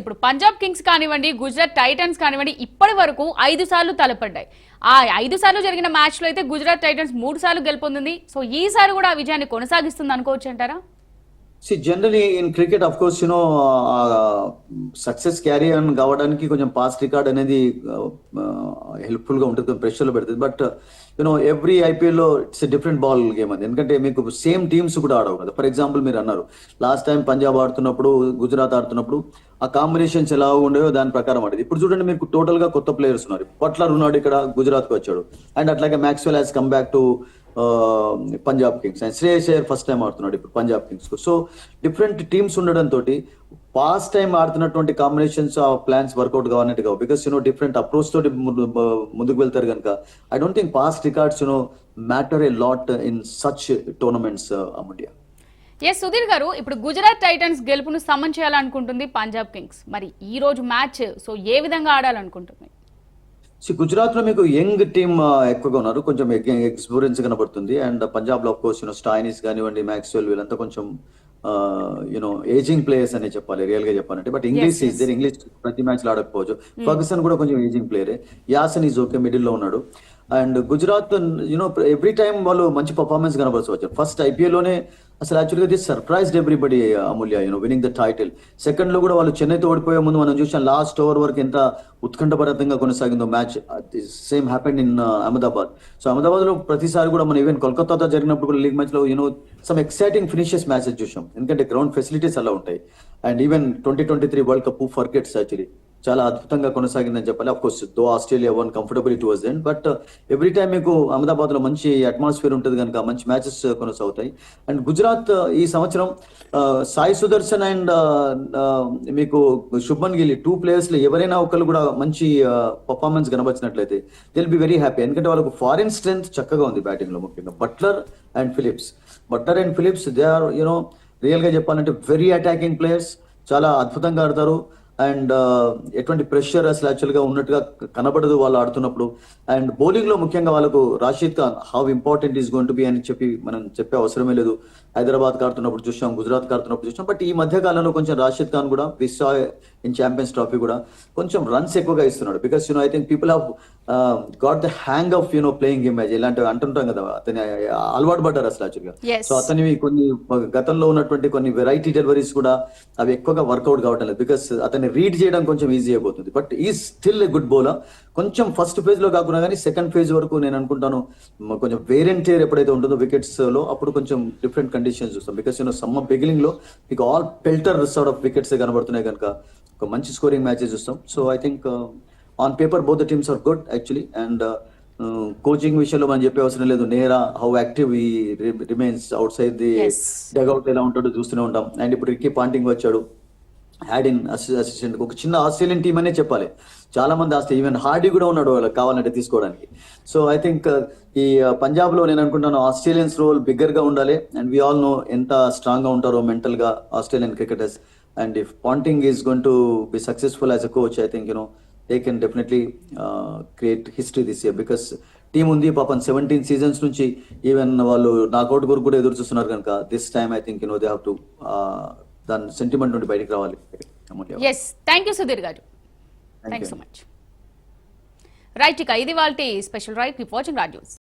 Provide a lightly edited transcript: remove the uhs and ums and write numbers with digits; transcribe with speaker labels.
Speaker 1: ఇప్పుడు పంజాబ్ కింగ్స్ కానివ్వండి, గుజరాత్ టైటన్స్ కానివ్వండి, ఇప్పటి వరకు 5 సార్లు తలపడ్డాయి. ఆ 5 సార్లు జరిగిన మ్యాచ్ లో అయితే గుజరాత్ టైటన్స్ 3 సార్లు గెలుపొందింది. సో ఈసారి కూడా ఆ విజయాన్ని కొనసాగిస్తుంది అనుకోవచ్చు అంటారా?
Speaker 2: See, generally in cricket, of course, success carry on కావడానికి కొంచెం పాస్ట్ రికార్డ్ అనేది హెల్ప్ఫుల్ గా ఉంటుంది, ప్రెషర్ లో పెడుతుంది. బట్ ఎవ్రీ ఐపీఎల్ లో ఇట్స్ డిఫరెంట్ బాల్ గేమ్ అది. ఎందుకంటే మీకు సేమ్ టీమ్స్ కూడా ఆడవు కదా. ఫర్ ఎగ్జాంపుల్ మీరు అన్నారు లాస్ట్ టైం పంజాబ్ ఆడుతున్నప్పుడు, గుజరాత్ ఆడుతున్నప్పుడు ఆ కాంబినేషన్స్ ఎలా ఉండేవో దాని ప్రకారం ఆడేది. ఇప్పుడు చూడండి, మీకు టోటల్ గా కొత్త ప్లేయర్స్ ఉన్నారు. బట్లర్ ఉన్నాడు ఇక్కడ, గుజరాత్ కు వచ్చాడు. అండ్ అట్లాగే Maxwell has come back to Punjab Kings. And Shreyas Iyer first time ఆడుతున్నాడు ఇప్పుడు పంజాబ్ కింగ్స్ కు. సో డిఫరెంట్ టీమ్స్ ఉండడం తోటి పాస్ట్ టైం ఆడుతున్నటువంటి కాంబినేషన్స్ ఆఫ్ ప్లాన్స్ వర్కౌట్ కావాలంటే కావు. బికాస్ డిఫరెంట్ అప్రోచ్ తోటి ముందుకు వెళ్తారు కనుక I don't think past records matter a lot in such tournaments. Amulya,
Speaker 1: yes Sudhir garu, ఇప్పుడు గుజరాత్ టైటన్స్ గెలుపును సమన్ చేయాలనుకుంటుంది పంజాబ్ కింగ్స్. మరి ఈ రోజు మ్యాచ్ సో ఏ విధంగా ఆడాలనుకుంటుంది?
Speaker 2: గుజరాత్ లో మీకు యంగ్ టీమ్ ఎక్కువగా ఉన్నారు, కొంచెం ఎక్స్పీరియన్స్ కనబడుతుంది. అండ్ పంజాబ్ లో ఆఫ్ కోర్స్ స్టాయినిస్ కానివ్వండి, మ్యాక్స్వెల్, వీళ్ళంతా కొంచెం ఏజింగ్ ప్లేయర్స్ అనే చెప్పాలి రియల్ గా చెప్పాలంటే. But Inglis is there, Inglis ప్రతి మ్యాచ్ లో ఆడకపోవచ్చు. ఫర్గసన్ కూడా కొంచెం ఏజింగ్ ప్లేయరే. యాసన్ ఈజ్ ఓకే, మిడిల్ లో ఉన్నాడు. అండ్ గుజరాత్ ఎవ్రీ టైమ్ వాళ్ళు మంచి పర్ఫార్మెన్స్ కనబరచవచ్చు. ఫస్ట్ ఐపీఎల్ లోనే అసలు యాక్చువల్గా this surprised everybody Amulya, winning the title. Second లో కూడా వాళ్ళు చెన్నైతో ఓడిపోయే ముందు మనం చూసాం లాస్ట్ ఓవర్ వరకు ఎంత ఉత్కంఠభరితంగా కొనసాగిందో match. Same happened in Ahmedabad. So Ahmedabad లో ప్రతిసారి కూడా మనం ఈవెన్ కోల్కతాతో జరిగినప్పుడు కూడా లీగ్ మ్యాచ్ లో సమ్ ఎక్సైటింగ్ ఫినిషెస్ మ్యాచెస్ చూసాం. ఎందుకంటే గ్రౌండ్ ఫెసిలిటీస్ అలా ఉంటాయి. అండ్ ఈవెన్ 2023 వరల్డ్ కప్ ఫర్గెట్స్ యాక్చువల్లీ చాలా అద్భుతంగా కొనసాగిందని చెప్పాలి. Of course though Australia won comfortably towards the end. But every time మీకు అహ్మదాబాద్ లో మంచి అట్మాస్ఫియర్ ఉంటుంది కనుక మంచి మ్యాచెస్ కొనసాగుతాయి. అండ్ గుజరాత్ ఈ సంవత్సరం సాయి సుదర్శన్ అండ్ మీకు శుభ్మన్ గిల్, 2 ప్లేయర్స్ లో ఎవరైనా ఒకళ్ళు కూడా మంచి పర్ఫార్మెన్స్ కనబరిచినట్లయితే they will be very happy. ఎందుకంటే వాళ్ళకు ఫారిన్ స్ట్రెంత్ చక్కగా ఉంది బ్యాటింగ్ లో, ముఖ్యంగా Buttler and Phillips they are real గా చెప్పాలంటే వెరీ అటాకింగ్ ప్లేయర్స్, చాలా అద్భుతంగా ఆడతారు. అండ్ ఎటువంటి ప్రెషర్ అసలు యాక్చువల్ గా ఉన్నట్టుగా కనబడదు వాళ్ళు ఆడుతున్నప్పుడు. అండ్ బౌలింగ్ లో ముఖ్యంగా వాళ్ళకు Rashid Khan how important is going to be అని చెప్పి మనం చెప్పే అవసరమే లేదు. హైదరాబాద్ ఆడుతున్నప్పుడు చూసాం, గుజరాత్ ఆడుతున్నప్పుడు చూసాం. బట్ ఈ మధ్య కాలంలో కొంచెం రాషిద్ ఖాన్ కూడా విసా ఇన్ ఛాంపియన్స్ ట్రోఫీ కూడా కొంచెం రన్స్ ఎక్కువగా ఇస్తున్నాడు. Because I think people have got the hang of playing game match ఇలాంటివి అంటుంటాం కదా. అతని అలవాటు పడ్డారు అసలు యాక్చువల్గా. సో అతనివి కొన్ని గతంలో ఉన్నటువంటి కొన్ని వెరైటీ డెలివరీస్ కూడా అవి ఎక్కువగా వర్కౌట్ కావటం లేదు. బికాస్ అతన్ని రీడ్ చేయడం కొంచెం ఈజీ అయిపోతుంది. బట్ ఈ స్టిల్ ఏ గుడ్ బౌలర్. కొంచెం ఫస్ట్ ఫేజ్ లో కాకుండా కానీ సెకండ్ ఫేజ్ వరకు నేను అనుకుంటాను కొంచెం వేర్ అండ్ టేర్ ఎప్పుడైతే ఉంటుందో వికెట్స్ లో అప్పుడు కొంచెం డిఫరెంట్ కండిషన్స్ చూస్తాం. బికాస్ సమ్మర్ బిగినింగ్ లో మీకు all belter sort of wickets కనబడుతున్నాయి కనుక ఒక మంచి స్కోరింగ్ మ్యాచెస్ చూస్తాం. So I think on paper both the teams are good actually. And coaching విషయంలో మనం చెప్పే అవసరం లేదు. Nehra how active he remains outside the dugout ఎలా ఉంటాడో చూస్తూనే ఉంటాం. అండ్ ఇప్పుడు రిక్కీ పాంటింగ్ వచ్చాడు, హ్యాడ్ ఇన్ అసిస్టెంట్. ఒక చిన్న ఆస్ట్రేలియన్ టీమ్ అనే చెప్పాలి. చాలా మంది ఈవెన్ హార్డీ కూడా ఉన్నాడు వాళ్ళకి కావాలంటే తీసుకోవడానికి. సో ఐ థింక్ ఈ పంజాబ్ లో నేను అనుకుంటాను ఆస్ట్రేలియన్స్ రోల్ బిగ్గర్ గా ఉండాలి. అండ్ వీ ఆల్ నో ఎంత స్ట్రాంగ్ గా ఉంటారో మెంటల్ గా Australian cricketers. And if Ponting is going to be successful as a coach, I think they can definitely create history this year. Because team ఉంది పాపం 17 seasons నుంచి even వాళ్ళు knockout కొరకు కూడా ఎదురు చూస్తున్నారు కనుక this time I think they have to దాని సెంటిమెంట్ నుండి బయటికి రావాలి.
Speaker 1: ఎస్, థ్యాంక్ యూ సుధీర్ గారు, thank you so much. Right, ఇక ఇది వాళ్ళ special right. Keep watching Raj news.